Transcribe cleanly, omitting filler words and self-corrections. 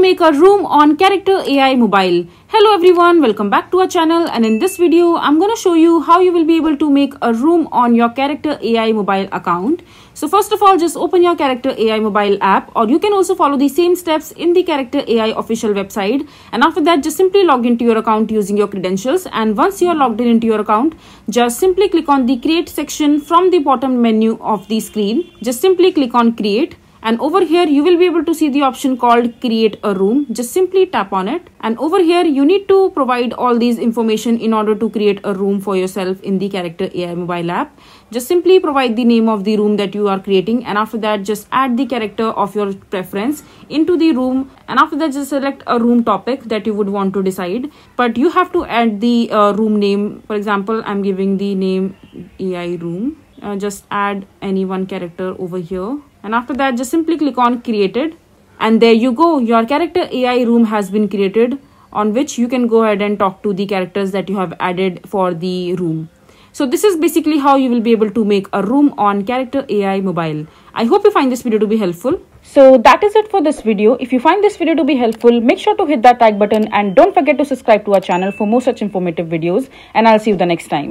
make a room on Character AI Mobile. Hello everyone, welcome back to our channel, and in this video I'm going to show you how you will be able to make a room on your Character AI Mobile account. So first of all, just open your Character AI Mobile app, or you can also follow the same steps in the Character AI official website, and after that just simply log into your account using your credentials. And once you are logged in into your account, just simply click on the create section from the bottom menu of the screen. Just simply click on create. And over here you will be able to see the option called create a room. Just simply tap on it, and over here you need to provide all these information in order to create a room for yourself in the Character AI Mobile app. Just simply provide the name of the room that you are creating, and after that just add the character of your preference into the room, and after that just select a room topic that you would want to decide. But you have to add the room name. For example, I'm giving the name AI room. Just add any one character over here, and after that just simply click on created, and there you go, your Character AI room has been created, on which you can go ahead and talk to the characters that you have added for the room. So this is basically how you will be able to make a room on Character AI Mobile. I hope you find this video to be helpful. So that is it for this video. If you find this video to be helpful, make sure to hit that like button and don't forget to subscribe to our channel for more such informative videos, and I'll see you the next time.